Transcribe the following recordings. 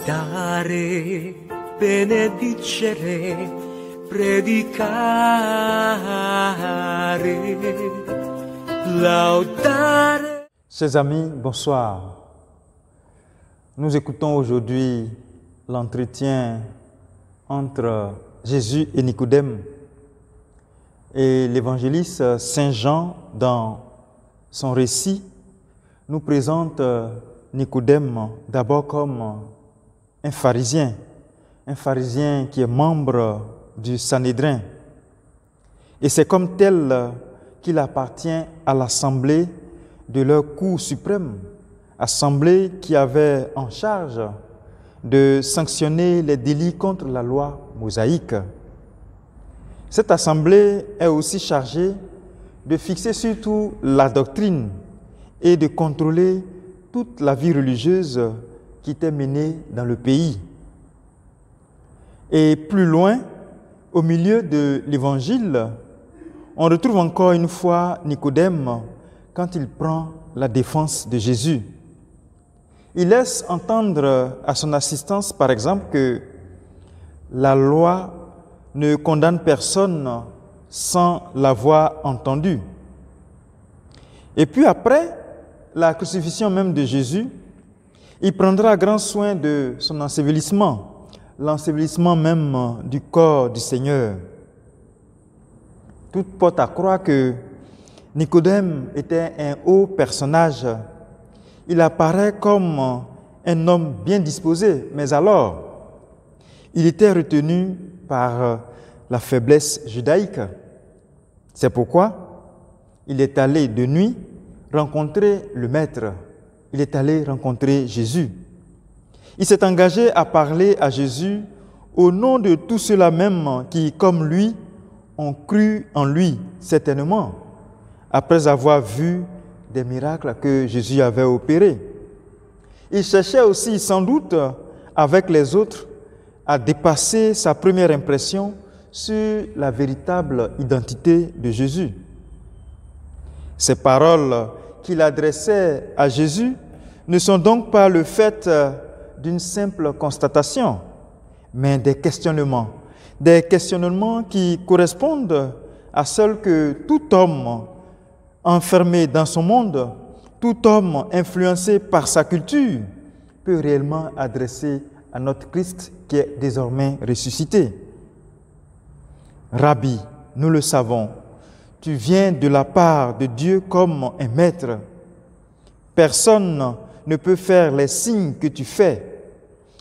lodare, benedicere, predicare, laudare. Chers amis, bonsoir. Nous écoutons aujourd'hui l'entretien entre Jésus et Nicodème. Et l'évangéliste Saint Jean, dans son récit, nous présente Nicodème d'abord comme un pharisien qui est membre du Sanhédrin. Et c'est comme tel qu'il appartient à l'assemblée de leur cour suprême, assemblée qui avait en charge de sanctionner les délits contre la loi mosaïque. Cette assemblée est aussi chargée de fixer surtout la doctrine et de contrôler toute la vie religieuse qui était menée dans le pays. Et plus loin, au milieu de l'évangile, on retrouve encore une fois Nicodème quand il prend la défense de Jésus. Il laisse entendre à son assistance, par exemple, que la loi ne condamne personne sans l'avoir entendu. Et puis après la crucifixion même de Jésus, il prendra grand soin de son ensevelissement, l'ensevelissement même du corps du Seigneur. Tout porte à croire que Nicodème était un haut personnage. Il apparaît comme un homme bien disposé, mais alors, il était retenu par la faiblesse judaïque. C'est pourquoi il est allé de nuit rencontrer le Maître. Il est allé rencontrer Jésus. Il s'est engagé à parler à Jésus au nom de tous ceux-là même qui, comme lui, ont cru en lui, certainement, après avoir vu des miracles que Jésus avait opérés. Il cherchait aussi, sans doute, avec les autres, à dépasser sa première impression sur la véritable identité de Jésus. Ces paroles qu'il adressait à Jésus ne sont donc pas le fait d'une simple constatation, mais des questionnements qui correspondent à celles que tout homme enfermé dans son monde, tout homme influencé par sa culture peut réellement adresser à notre Christ qui est désormais ressuscité. Rabbi, nous le savons, tu viens de la part de Dieu comme un maître. Personne ne peut faire les signes que tu fais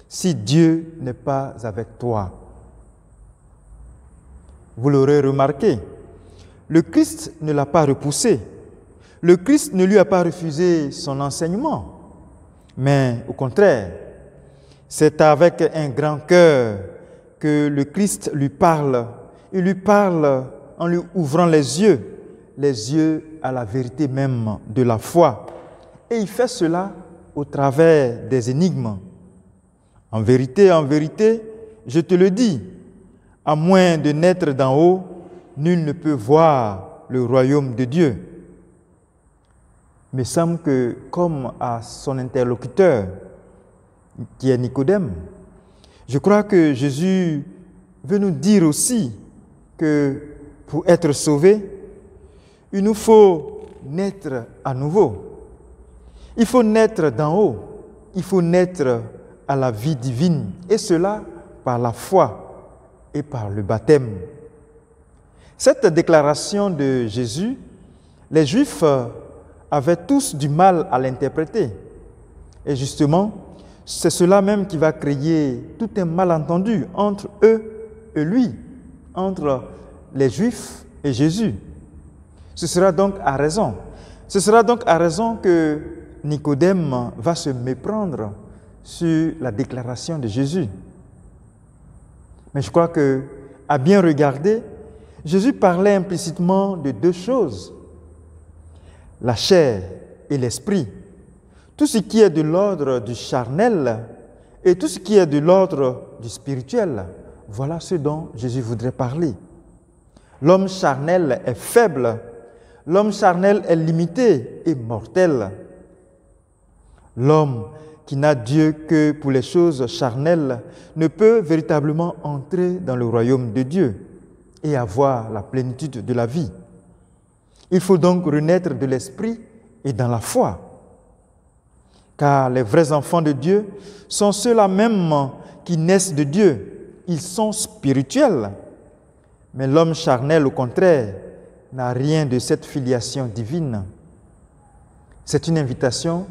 si Dieu n'est pas avec toi. Vous l'aurez remarqué, le Christ ne l'a pas repoussé. Le Christ ne lui a pas refusé son enseignement. Mais au contraire, c'est avec un grand cœur que le Christ lui parle. Il lui parle en lui ouvrant les yeux à la vérité même de la foi. Et il fait cela au travers des énigmes. En vérité, je te le dis, à moins de naître d'en haut, nul ne peut voir le royaume de Dieu. Il me semble que, comme à son interlocuteur, qui est Nicodème, je crois que Jésus veut nous dire aussi que pour être sauvé, il nous faut naître à nouveau. Il faut naître d'en haut. Il faut naître à la vie divine. Et cela par la foi et par le baptême. Cette déclaration de Jésus, les Juifs avaient tous du mal à l'interpréter. Et justement, c'est cela même qui va créer tout un malentendu entre eux et lui, entre les Juifs et Jésus. Ce sera donc à raison que Nicodème va se méprendre sur la déclaration de Jésus. Mais je crois que, à bien regarder, Jésus parlait implicitement de deux choses: la chair et l'esprit. Tout ce qui est de l'ordre du charnel et tout ce qui est de l'ordre du spirituel, voilà ce dont Jésus voudrait parler. L'homme charnel est faible, l'homme charnel est limité et mortel. L'homme qui n'a Dieu que pour les choses charnelles ne peut véritablement entrer dans le royaume de Dieu et avoir la plénitude de la vie. Il faut donc renaître de l'esprit et dans la foi. Car les vrais enfants de Dieu sont ceux-là même qui naissent de Dieu. Ils sont spirituels. Mais l'homme charnel, au contraire, n'a rien de cette filiation divine. C'est une invitation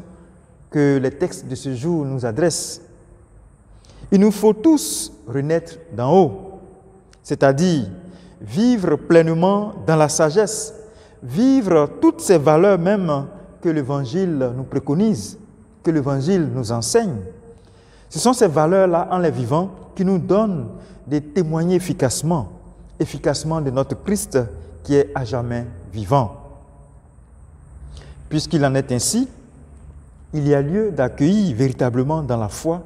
que les textes de ce jour nous adressent. Il nous faut tous renaître d'en haut, c'est-à-dire vivre pleinement dans la sagesse, vivre toutes ces valeurs même que l'Évangile nous préconise, que l'Évangile nous enseigne. Ce sont ces valeurs-là, en les vivant, qui nous donnent de témoigner efficacement de notre Christ qui est à jamais vivant. Puisqu'il en est ainsi, il y a lieu d'accueillir véritablement dans la foi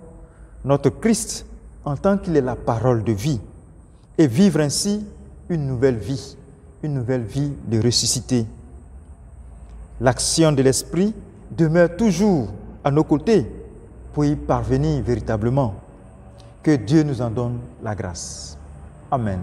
notre Christ en tant qu'il est la parole de vie et vivre ainsi une nouvelle vie de ressuscité. L'action de l'Esprit demeure toujours à nos côtés pour y parvenir véritablement. Que Dieu nous en donne la grâce. Amen.